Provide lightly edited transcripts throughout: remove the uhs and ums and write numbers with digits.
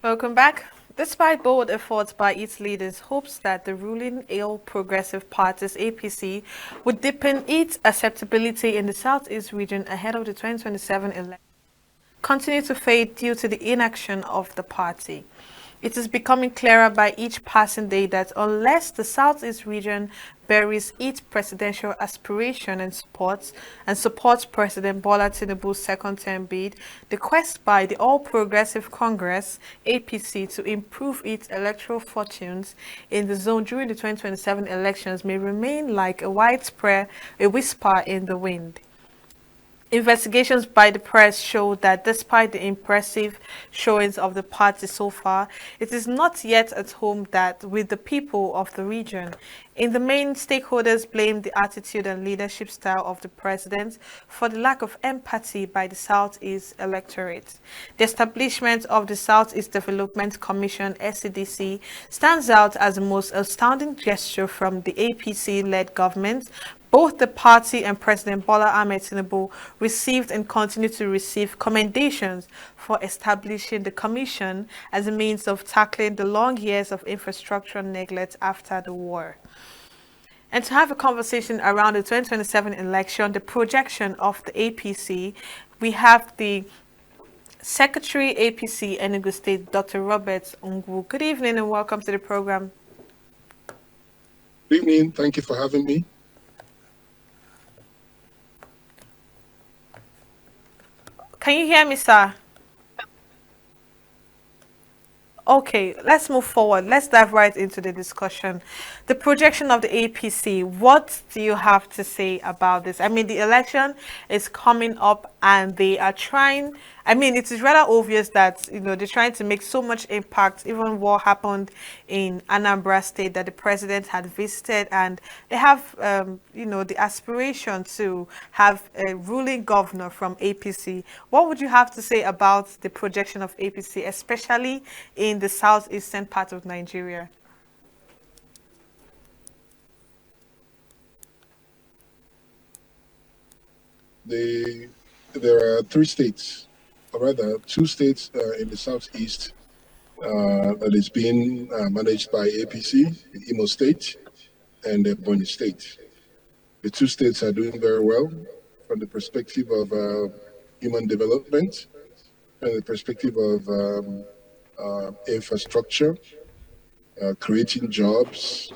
Welcome back. Despite bold efforts by its leaders, hopes that the ruling All Progressive Party's APC would deepen its acceptability in the Southeast region ahead of the 2027 election continue to fade due to the inaction of the party. It is becoming clearer by each passing day that unless the Southeast region buries its presidential aspiration and supports President Bola Tinubu's second-term bid, the quest by the All Progressive Congress (APC) to improve its electoral fortunes in the zone during the 2027 elections may remain like a whisper in the wind. Investigations by the press show that despite the impressive showings of the party so far, it is not yet at home that with the people of the region. In the main, stakeholders blame the attitude and leadership style of the president for the lack of empathy by the Southeast electorate. The establishment of the Southeast Development Commission (SCDC) stands out as the most astounding gesture from the APC-led government. Both the party and President Bola Ahmed Tinubu received and continue to receive commendations for establishing the commission as a means of tackling the long years of infrastructure neglect after the war. And to have a conversation around the 2027 election, the projection of the APC, we have the Secretary APC Enugu State, Dr. Robert Ongwu. Good evening and welcome to the program. Good evening. Thank you for having me. Can you hear me, sir? Okay, let's move forward. Let's dive right into the discussion. The projection of the APC, what do you have to say about this? I mean, the election is coming up and they are trying, I mean, it is rather obvious that, they're trying to make so much impact, even what happened in Anambra State that the president had visited, and they have, the aspiration to have a ruling governor from APC. What would you have to say about the projection of APC, especially in the southeastern part of Nigeria? There are three states, or rather two states in the southeast that is being managed by APC, the Imo State and the Ebonyi State. The two states are doing very well from the perspective of human development and the perspective of infrastructure, creating jobs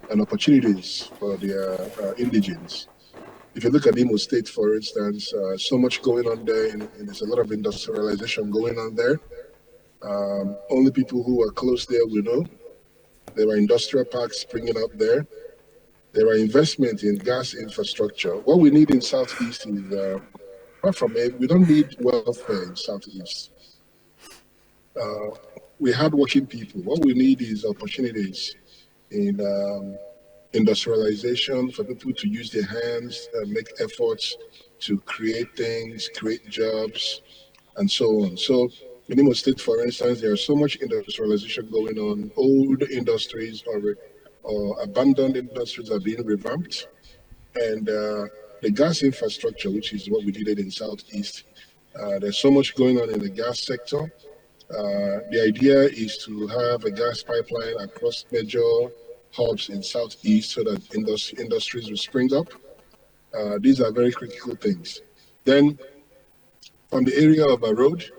and opportunities for their indigents. If you look at Imo State, for instance, so much going on there, and there's a lot of industrialization going on there. Only people who are close there will know. There are industrial parks springing up there. There are investments in gas infrastructure. What we need in Southeast is, apart from it, we don't need welfare in Southeast. We're hardworking people. What we need is opportunities in industrialization, for people to use their hands and make efforts to create things, create jobs, and so on. So in Imo State, for instance, there's so much industrialization going on. Old industries or abandoned industries are being revamped. And the gas infrastructure, which is what we needed in Southeast, there's so much going on in the gas sector. The idea is to have a gas pipeline across major hubs in Southeast so that industries will spring up. These are very critical things. Then, from the area of a road,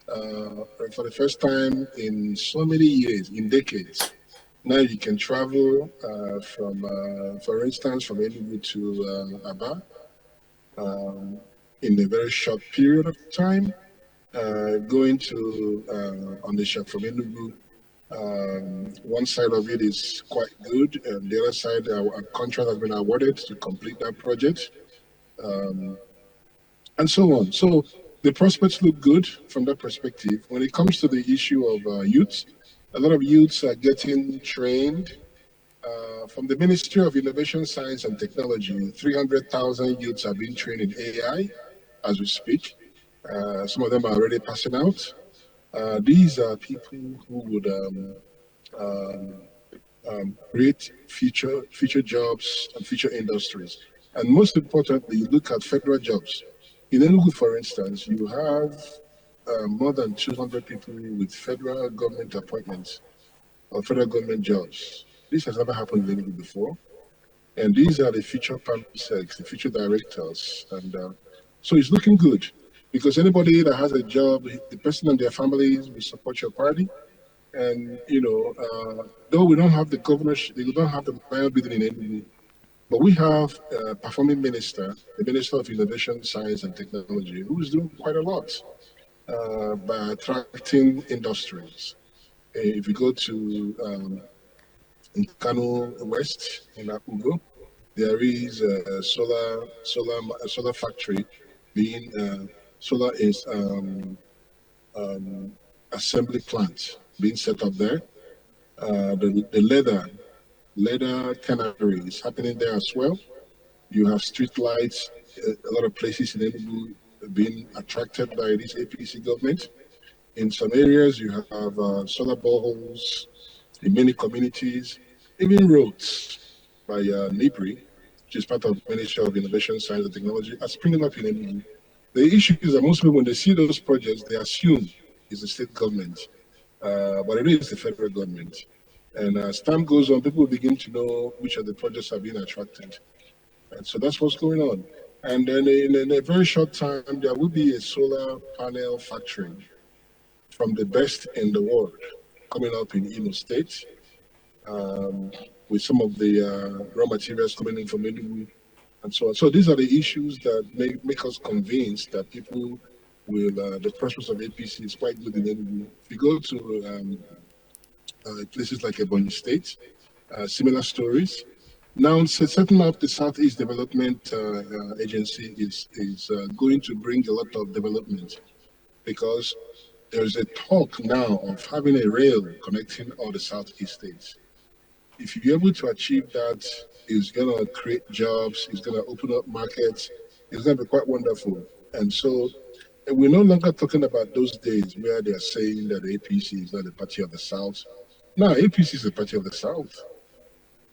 for the first time in so many years, in decades, now you can travel for instance, from Enugu to Aba in a very short period of time. Going to Onisha from Enugu, one side of it is quite good, and the other side, a contract has been awarded to complete that project, and so on. So the prospects look good from that perspective. When it comes to the issue of youth, a lot of youths are getting trained. From the Ministry of Innovation, Science and Technology, 300,000 youths are being trained in AI as we speak. Some of them are already passing out. These are people who would create future jobs and future industries. And most importantly, you look at federal jobs. In Enugu, for instance, you have more than 200 people with federal government appointments or federal government jobs. This has never happened in Enugu before. And these are the future PAMSECs, the future directors. And so it's looking good because anybody that has a job, the person and their families will support your party. And, though we don't have the governorship, we don't have the mayor building in Enugu, but we have a performing minister, the Minister of Innovation, Science and Technology, who is doing quite a lot by attracting industries. If you go to in Kano West, in Akugo, there is a solar factory being solar is assembly plant being set up there. The leather cannery is happening there as well. You have street lights, a lot of places in Enugu being attracted by this APC government. In some areas, you have solar boreholes in many communities, even roads by NIPRI, which is part of Ministry of Innovation, Science and Technology, are springing up in Enugu. The issue is that most people, when they see those projects, they assume it's the state government, but it is the federal government. And as time goes on, people begin to know which of the projects are being attracted. And so that's what's going on. And then in a very short time, there will be a solar panel factory from the best in the world coming up in Imo State, with some of the raw materials coming in from Enugu and so on. So these are the issues that make us convinced that people will, the prospects of APC is quite good in Enugu. If you go to places like Ebonyi State, similar stories. Now, setting up the Southeast Development Agency is going to bring a lot of development because there's a talk now of having a rail connecting all the Southeast states. If you're able to achieve that, it's going to create jobs, it's going to open up markets, it's going to be quite wonderful. And so we're no longer talking about those days where they're saying that the APC is not the party of the South. No, APC is the party of the South,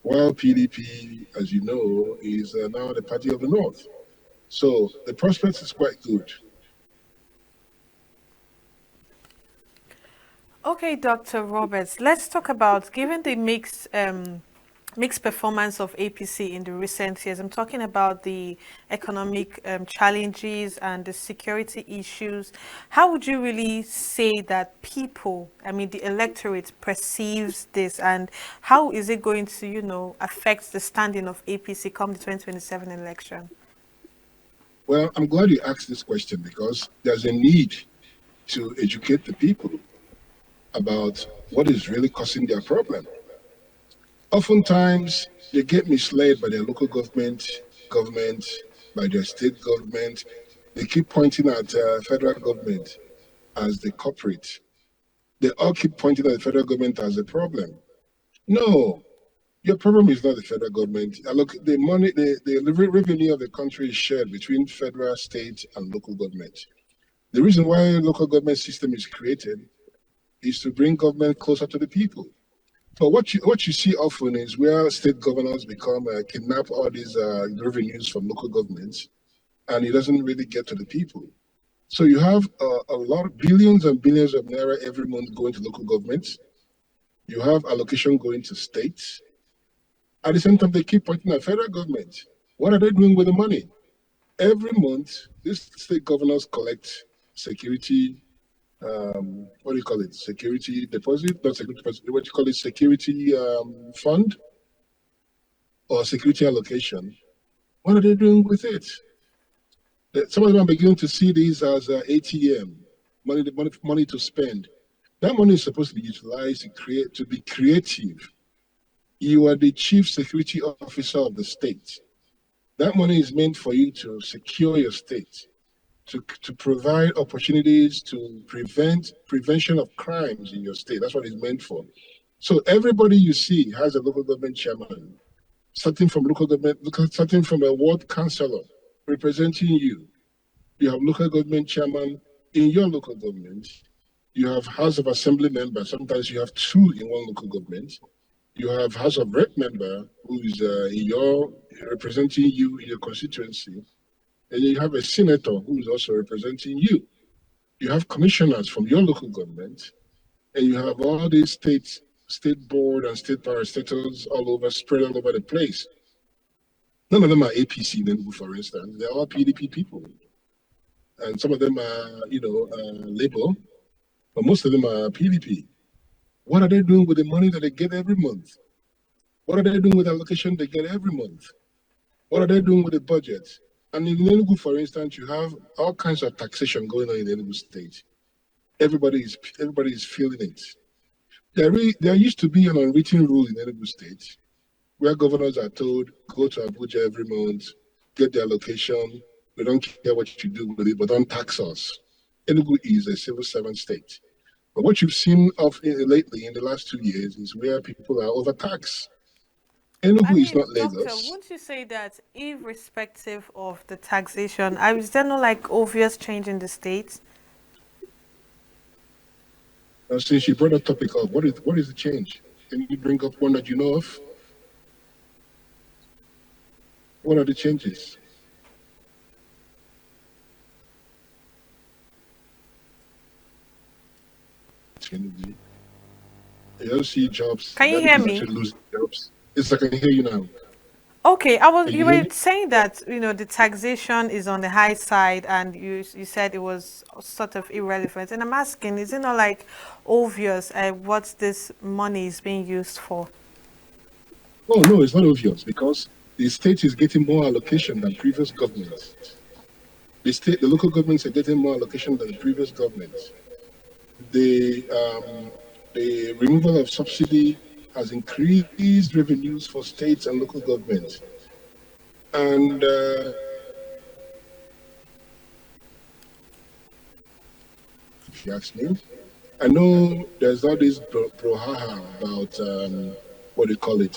while PDP, as you know, is now the party of the North. So the prospects is quite good. Okay, Dr. Roberts, let's talk about, given the mixed performance of APC in the recent years. I'm talking about the economic challenges and the security issues. How would you really say that people, I mean, the electorate perceives this, and how is it going to, affect the standing of APC come the 2027 election? Well, I'm glad you asked this question because there's a need to educate the people about what is really causing their problem. Oftentimes, they get misled by their local government, by their state government. They keep pointing at federal government as the culprit. They all keep pointing at the federal government as the problem. No, your problem is not the federal government. Look, the money, the revenue of the country is shared between federal, state, and local government. The reason why local government system is created is to bring government closer to the people. But what you see often is where state governors become kidnap all these revenues from local governments, and it doesn't really get to the people. So you have a lot of billions and billions of naira every month going to local governments. You have allocation going to states. At the same time, they keep pointing at federal government. What are they doing with the money? Every month, these state governors collect security, what do you call it? Security deposit, not security deposit, what do you call it? Security fund or security allocation. What are they doing with it? Some of them are beginning to see these as ATM, money to spend. That money is supposed to be utilized to be creative. You are the chief security officer of the state. That money is meant for you to secure your state, to provide opportunities to prevention of crimes in your state. That's what it's meant for. So everybody you see has a local government chairman, starting from local government, starting from a ward councillor representing you. You have local government chairman in your local government. You have House of Assembly member. Sometimes you have two in one local government. You have House of Rep member who is representing you in your constituency. And you have a senator who is also representing you. You have commissioners from your local government, and you have all these state board and state parastatals all over, spread all over the place. None of them are APC, for instance. They're all PDP people. And some of them are, Labour, but most of them are PDP. What are they doing with the money that they get every month? What are they doing with the allocation they get every month? What are they doing with the budget? And in Enugu, for instance, you have all kinds of taxation going on in the Enugu state. Everybody is feeling it. There used to be an unwritten rule in Enugu state where governors are told, go to Abuja every month, get the allocation. We don't care what you do with it, but don't tax us. Enugu is a civil servant state. But what you've seen lately in the last 2 years is where people are overtaxed. I Enugu is mean, not doctor, Lagos. wouldn't you say that irrespective of the taxation, is there no like obvious change in the state? Since you brought that topic up, what is the change? Can you bring up one that you know of? What are the changes? I don't see jobs. Can you That hear is me? actually losing jobs. Yes, I can hear you now. Okay, Can you you hear were me? saying that, the taxation is on the high side and you said it was sort of irrelevant. And I'm asking, is it not like obvious what this money is being used for? Oh no, it's not obvious because the state is getting more allocation than previous governments. The local governments are getting more allocation than the previous governments. The removal of subsidy has increased revenues for states and local governments. And if you ask me, I know there's all this brouhaha about what do you call it?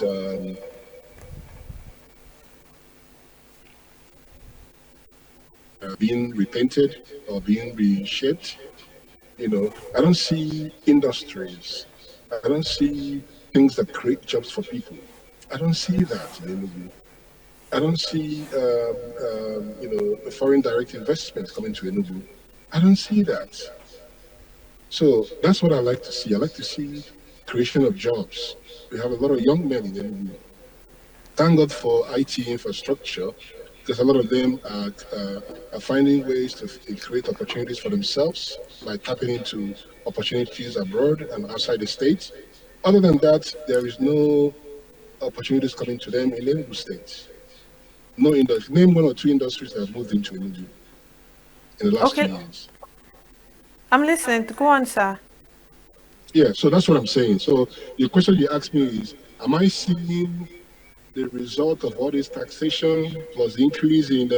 Being repainted or being reshaped. I don't see industries. I don't see things that create jobs for people. I don't see that in Enugu. I don't see, foreign direct investments coming to Enugu. I don't see that. So that's what I like to see. I like to see creation of jobs. We have a lot of young men in Enugu. Thank God for IT infrastructure, because a lot of them are finding ways to create opportunities for themselves by tapping into opportunities abroad and outside the state. Other than that, there is no opportunities coming to them in Enugu state. No industry. Name one or two industries that have moved into Enugu in the last two Okay, years. I'm listening. Go on, sir. Yeah, so that's what I'm saying. So the question you asked me is, am I seeing the result of all this taxation plus the increase in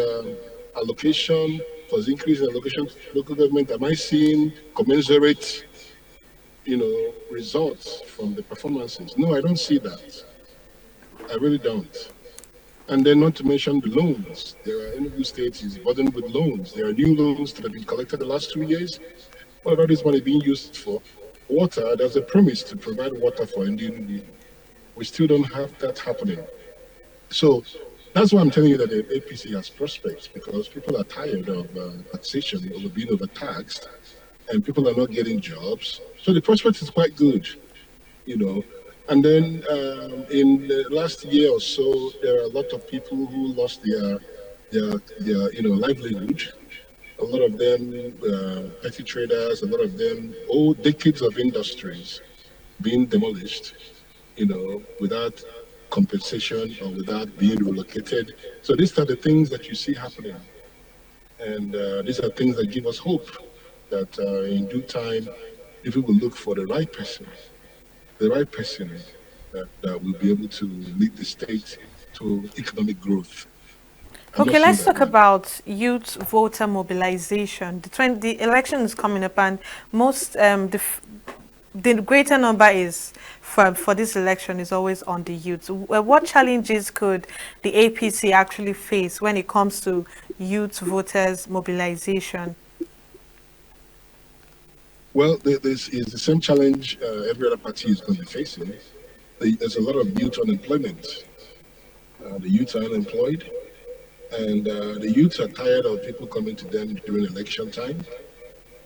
allocation plus the increase in allocation to local government? Am I seeing commensurate, results from the performances? No, I don't see that. I really don't. And then not to mention the loans. There are Enugu State is burdened with loans. There are new loans that have been collected the last 2 years. What about this money being used for? Water, there's a promise to provide water for Enugu. We still don't have that happening. So that's why I'm telling you that the APC has prospects, because people are tired of taxation, over being overtaxed, and people are not getting jobs. So the prospect is quite good, you know. And then in the last year or so, there are a lot of people who lost their livelihood. A lot of them petty traders, a lot of them old decades of industries being demolished, without compensation or without being relocated. So these are the things that you see happening. And these are things that give us hope that in due time, if we will look for the right person that will be able to lead the state to economic growth. I'm not Okay, seeing let's that talk now. about youth voter mobilization. The election is coming up, and most the greater number is for this election is always on the youth. What challenges could the APC actually face when it comes to youth voters mobilization? Well, this is the same challenge every other party is going to be facing. There's a lot of youth unemployment. The youth are unemployed, and the youths are tired of people coming to them during election time.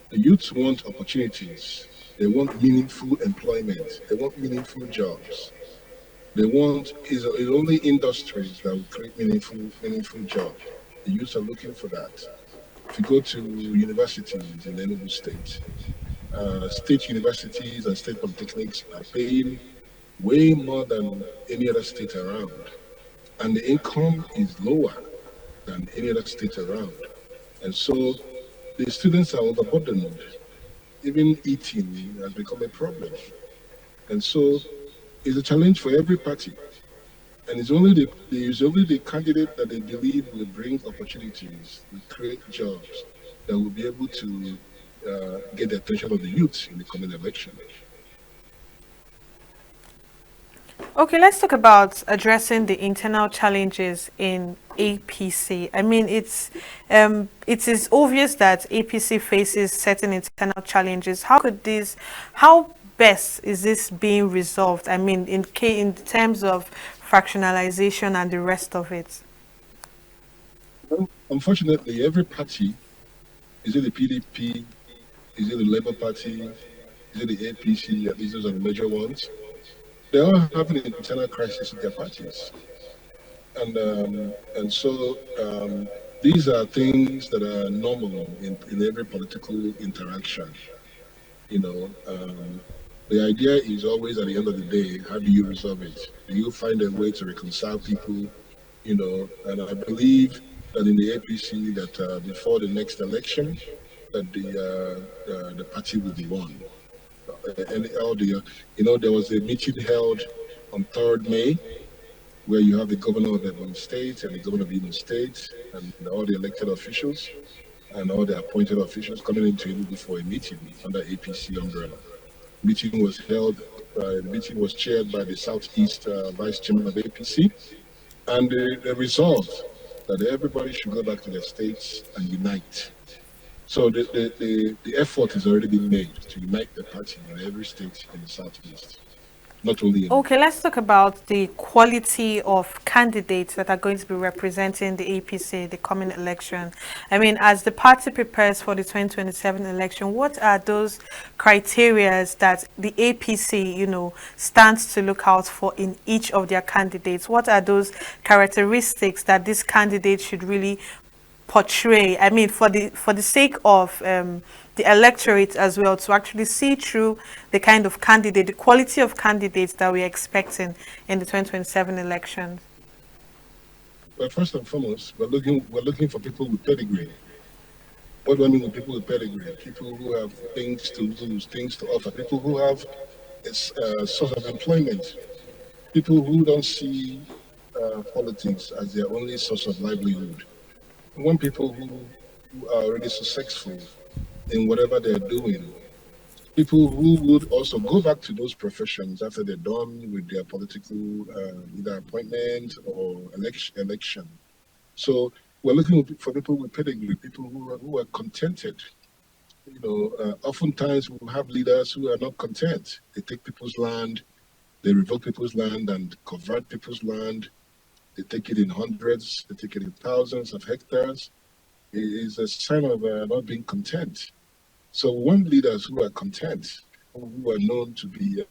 The youths want opportunities. They want meaningful employment. They want meaningful jobs. They want is only industries that will create meaningful jobs. The youths are looking for that. If you go to universities in Enugu State, state universities and state polytechnics are paying way more than any other state around, and the income is lower than any other state around. And so the students are overburdened. Even eating has become a problem. And so it's a challenge for every party. And it's only the candidate that they believe will bring opportunities, will create jobs, that will be able to get the attention of the youth in the coming election. Okay, let's talk about addressing the internal challenges in APC. I mean, it is obvious that APC faces certain internal challenges. How best is this being resolved? I mean, in terms of fractionalization and the rest of it. Well, unfortunately, every party, is it the PDP, is it the Labour Party, is it the APC, at least those are the major ones, they all have an internal crisis in their parties. And so these are things that are normal in every political interaction. You know, the idea is always at the end of the day, how do you resolve it? Do you find a way to reconcile people? You know, and I believe that in the APC that before the next election, that the party will be won. And all the, there was a meeting held on 3rd May where you have the governor of Ebonyi State and the governor of Imo State and all the elected officials and all the appointed officials coming into Enugu for a meeting under APC umbrella. The meeting was chaired by the Southeast Vice Chairman of APC, and the resolved that everybody should go back to their states and unite. So the effort has already been made to unite the party in every state in the Southeast. Not only in. Okay, let's talk about the quality of candidates that are going to be representing the APC the coming election. I mean, as the party prepares for the 2027 election, what are those criterias that the APC, stands to look out for in each of their candidates? What are those characteristics that this candidate should really portray? I mean, for the sake of the electorate as well, to actually see through the kind of candidate, the quality of candidates that we're expecting in the 2027 elections? Well, first and foremost, we're looking for people with pedigree. What do I mean with people with pedigree? People who have things to lose, things to offer, people who have a source of employment, people who don't see politics as their only source of livelihood. We want people who are already successful in whatever they're doing. People who would also go back to those professions after they're done with their political either appointment or election. So we're looking for people with pedigree, people who are contented. Oftentimes we have leaders who are not content. They take people's land, they revoke people's land and convert people's land. They take it in hundreds, they take it in thousands of hectares. It is a sign of not being content. So we want leaders who are content, who are known to be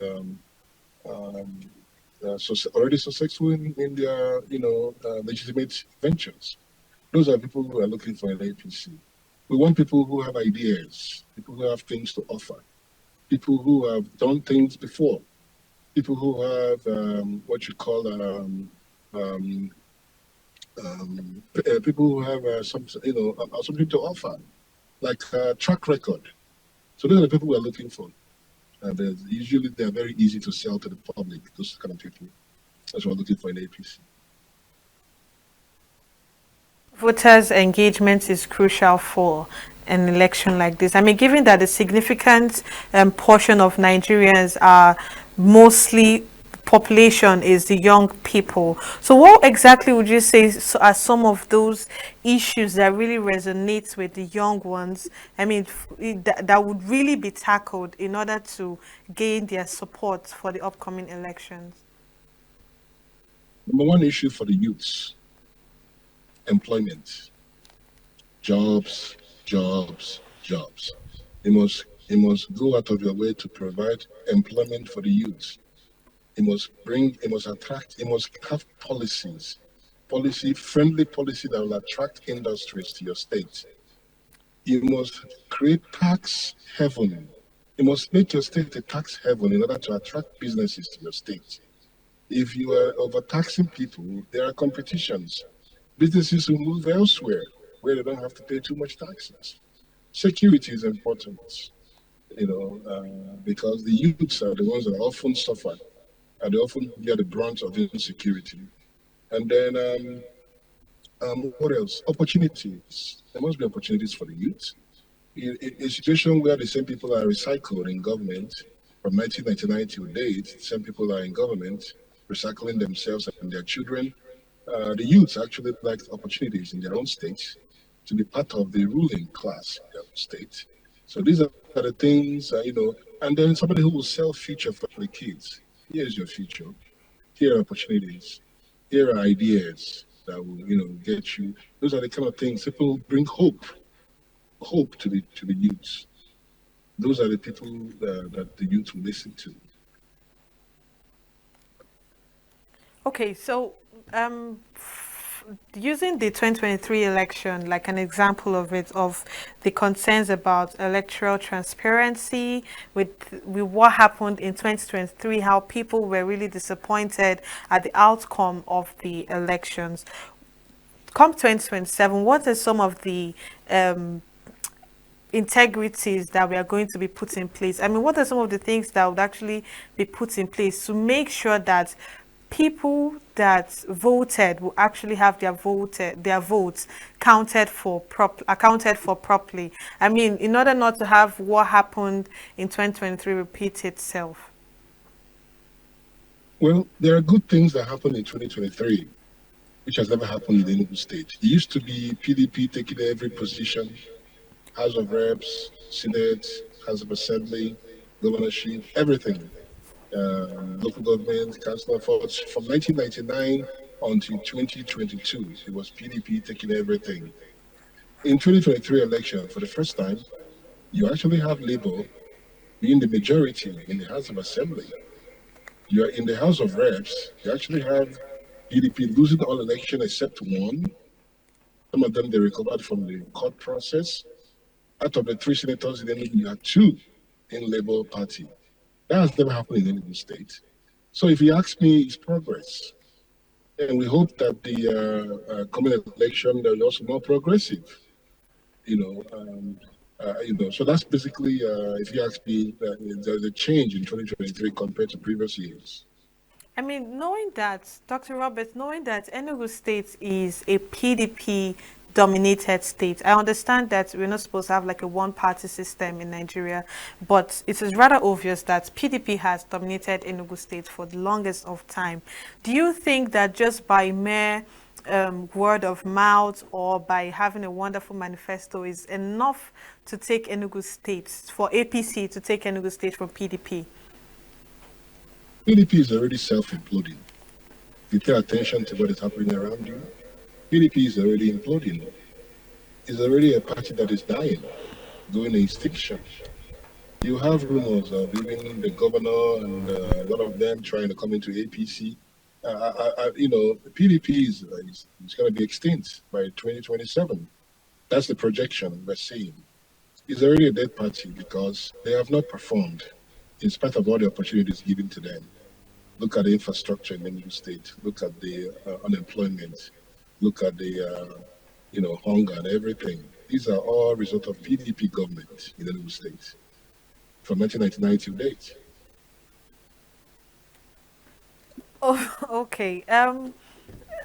already successful in their legitimate ventures. Those are people who are looking for an APC. We want people who have ideas, people who have things to offer, people who have done things before, people who have what you call people who have something to offer, like a track record. So those are the people we're looking for. And usually they're very easy to sell to the public, those kind of people. That's what we're looking for in APC. Voters' engagement is crucial for an election like this. I mean, given that a significant portion of Nigerians are mostly population is the young people. So what exactly would you say are some of those issues that really resonates with the young ones? I mean, that would really be tackled in order to gain their support for the upcoming elections? Number one issue for the youths: employment, jobs, jobs, jobs. You must go out of your way to provide employment for the youth. You must attract, you must have friendly policy that will attract industries to your state. You must create tax heaven. You must make your state a tax heaven in order to attract businesses to your state. If you are overtaxing people, there are competitions. Businesses will move elsewhere where they don't have to pay too much taxes. Security is important, because the youths are the ones that often suffer, and they often bear the brunt of insecurity. And then, what else? Opportunities. There must be opportunities for the youth. In a situation where the same people are recycled in government from 1999 to date, the same people are in government recycling themselves and their children. The youths actually like opportunities in their own states to be part of the ruling class in their own state. So these are the things, and then somebody who will sell future for the kids. Here's your future. Here are opportunities. Here are ideas that will, get you. Those are the kind of things people bring hope to the youths. Those are the people that the youth will listen to. Okay, so using the 2023 election like an example of it, of the concerns about electoral transparency with what happened in 2023, how people were really disappointed at the outcome of the elections. Come 2027, what are some of the integrities that we are going to be put in place? I mean, what are some of the things that would actually be put in place to make sure that people that voted will actually have their votes accounted for properly? I mean, in order not to have what happened in 2023 repeat itself. Well, there are good things that happened in 2023, which has never happened in the Enugu state. It used to be PDP taking every position, House of Reps, Senate, House of Assembly, governorship, everything. Local government, council efforts from 1999 until 2022. It was PDP taking everything. In 2023 election, for the first time, you actually have Labour being the majority in the House of Assembly. You are in the House of Reps. You actually have PDP losing all election except one. Some of them they recovered from the court process. Out of the three senators in Enugu, you had two in Labour Party. That has never happened in Enugu state. So if you ask me, it's progress. And we hope that the coming election they're also more progressive. So that's basically, if you ask me, there's a change in 2023 compared to previous years. I mean, knowing that, Dr. Roberts, knowing that Enugu State is a PDP dominated state, I understand that we're not supposed to have like a one-party system in Nigeria, but it is rather obvious that PDP has dominated Enugu State for the longest of time. Do you think that just by mere word of mouth or by having a wonderful manifesto is enough to take Enugu State, for APC to take Enugu State from PDP? PDP is already self-imploding. If you pay attention to what is happening around you, PDP is already imploding. It's already a party that is dying, going extinction. You have rumors of even the governor and a lot of them trying to come into APC. PDP is going to be extinct by 2027. That's the projection we're seeing. It's already a dead party because they have not performed in spite of all the opportunities given to them. Look at the infrastructure in the new state. Look at the unemployment. Look at the hunger and everything. These are all result of PDP government in the new state from 1999 to date. Oh, okay.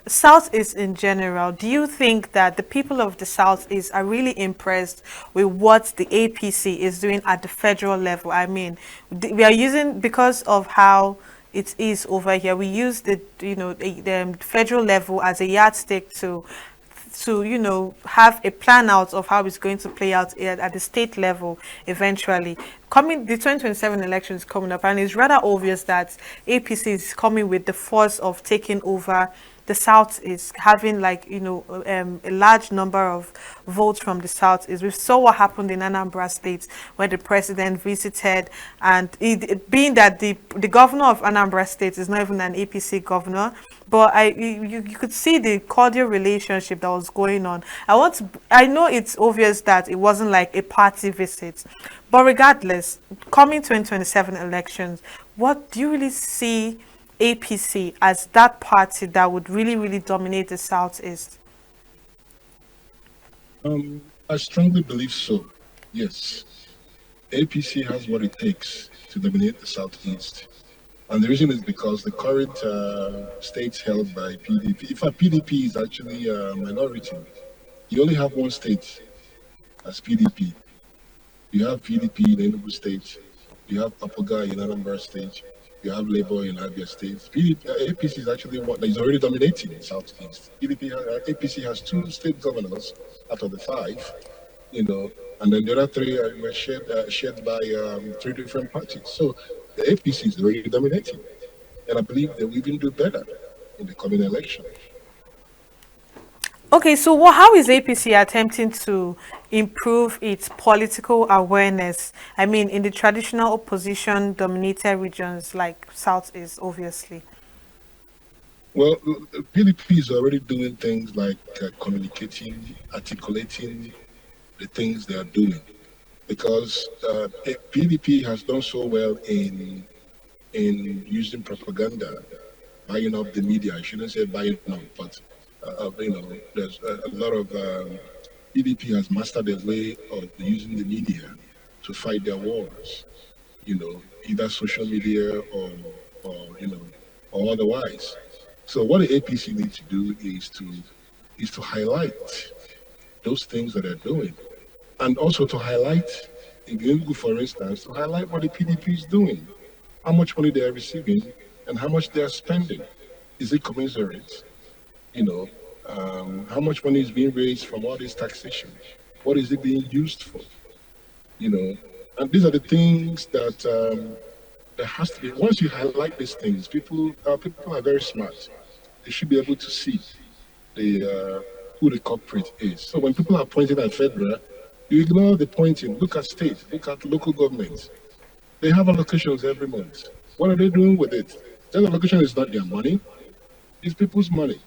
Southeast in general, do you think that the people of the Southeast are really impressed with what the APC is doing at the federal level? I mean, we are using, because of how it is over here, we use the federal level as a yardstick to have a plan out of how it's going to play out at the state level eventually. coming the 2027 elections coming up, and it's rather obvious that APC is coming with the force of taking over. The South is having, like, a large number of votes from the South. Is we saw what happened in Anambra State when the president visited, and being that the governor of Anambra State is not even an APC governor, but you could see the cordial relationship that was going on. I know it's obvious that it wasn't like a party visit, but regardless, coming 2027 elections, what do you really see APC as that party that would really, really dominate the Southeast? I strongly believe so. Yes, APC has what it takes to dominate the Southeast. And the reason is because the current states held by PDP, in fact, PDP is actually a minority. You only have one state as PDP. You have PDP in Enugu State, you have Apoga in Anambra State, you have Labour in Abia State. APC is actually one that is already dominating in Southeast. APC has two state governors out of the five, you know, and then the other three were shared by three different parties. So the APC is already dominating, and I believe they will even do better in the coming election. Okay, so how is APC attempting to improve its political awareness? I mean, in the traditional opposition dominated regions like Southeast, obviously. Well, PDP is already doing things like communicating, articulating the things they are doing, because PDP has done so well in using propaganda, buying up the media. I shouldn't say buying up, but there's a lot of PDP has mastered their way of using the media to fight their wars. Either social media or or otherwise. So what the APC needs to do is to highlight those things that they're doing, and also to highlight, in Enugu, for instance, to highlight what the PDP is doing, how much money they are receiving, and how much they are spending. Is it commensurate? How much money is being raised from all this taxation? What is it being used for? And these are the things that there has to be. Once you highlight these things, people are very smart. They should be able to see who the culprit is. So when people are pointing at federal, you ignore the pointing. Look at state. Look at local governments. They have allocations every month. What are they doing with it? That allocation is not their money. It's people's money.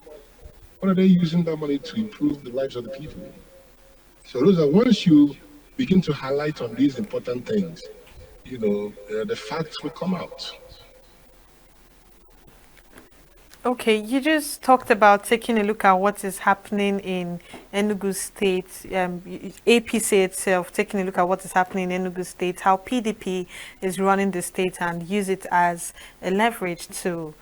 What are they using that money to improve the lives of the people? So those are, once you begin to highlight on these important things, the facts will come out. Okay, you just talked about taking a look at what is happening in Enugu State, APC itself, taking a look at what is happening in Enugu State, how PDP is running the state and use it as a leverage to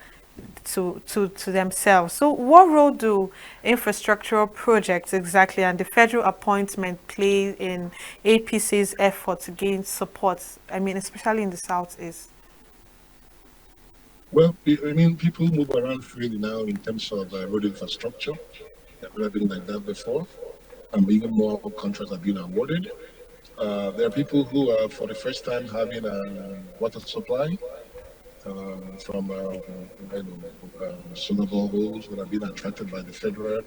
themselves. So what role do infrastructural projects exactly and the federal appointment play in APC's effort to gain support? I mean, especially in the Southeast. Well, I mean, people move around freely now in terms of road infrastructure. They've never been like that before. And even more contracts have been awarded. There are people who are, for the first time, having a water supply from solar boreholes that have been attracted by the federal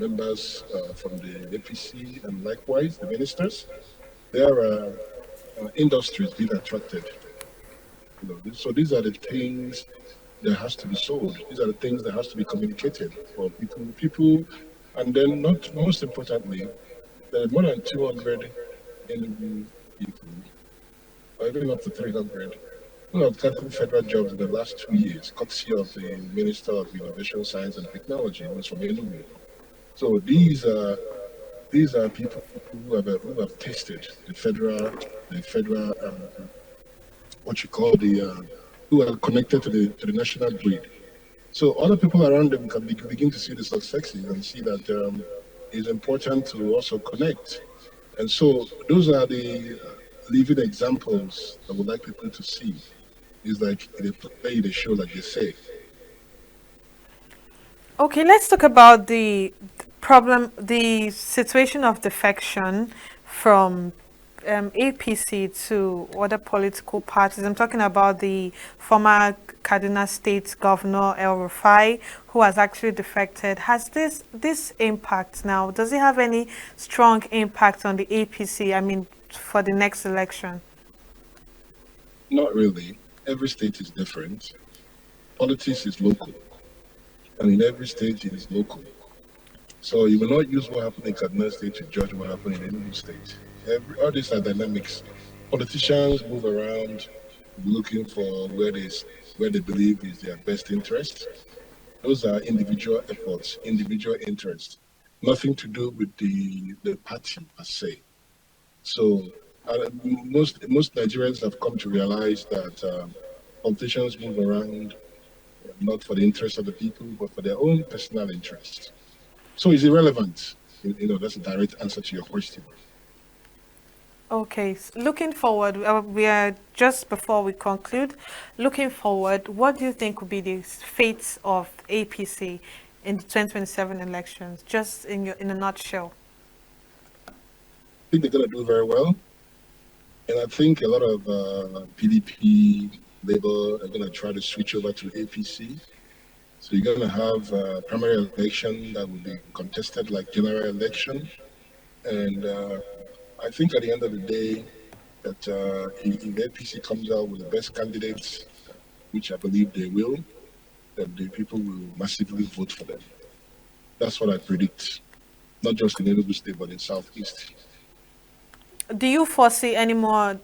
members from the APC, and likewise the ministers. There are industries being attracted. So these are the things that has to be sold. These are the things that has to be communicated for people, and then not most importantly, there are more than 200 in people, or even up to 300, who have gotten federal jobs in the last 2 years, courtesy of the Minister of Innovation, Science and Technology, who is from Enugu. So these are people who have tasted the federal what you call who are connected to the national grid. So other people around them can begin to see the successes and see that it's important to also connect. And so those are the living examples I would like people to see. It's like they play the show, like they say. Okay, let's talk about the situation of defection from APC to other political parties? I'm talking about the former Kaduna State Governor El Rufai, who has actually defected. Has this impact now? Does it have any strong impact on the APC? I mean, for the next election? Not really. Every state is different. Politics is local, and in every state it is local. So you will not use what happened in Kaduna State to judge what happened in any state. All these are dynamics. Politicians move around looking for where they believe is their best interest. Those are individual efforts, individual interests, nothing to do with the party per se. So most Nigerians have come to realize that politicians move around not for the interest of the people, but for their own personal interests. So it's irrelevant. That's a direct answer to your question. Okay, looking forward, we are just before we conclude. Looking forward, what do you think will be the fate of APC in the 2027 elections? Just in a nutshell. I think they're going to do very well. And I think a lot of PDP, Labour are going to try to switch over to APC. So you're going to have a primary election that will be contested like general election. And I think at the end of the day, that if APC comes out with the best candidates, which I believe they will, then the people will massively vote for them. That's what I predict, not just in Enugu State, but in Southeast. Do you foresee any more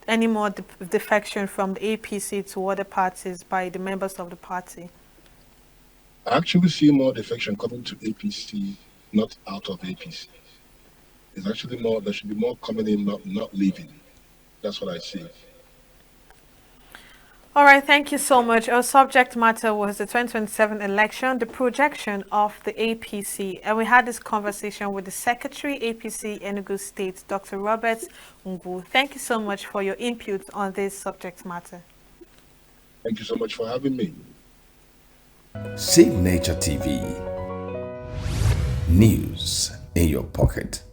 defection from the APC to other parties by the members of the party? I actually see more defection coming to APC, not out of APC. It's actually more, there should be more coming in, not leaving. That's what I see. All right, thank you so much. Our subject matter was the 2027 election, the projection of the APC. And we had this conversation with the Secretary, APC Enugu State, Dr. Robert Ngwu. Thank you so much for your input on this subject matter. Thank you so much for having me. Save Nature TV. News in your pocket.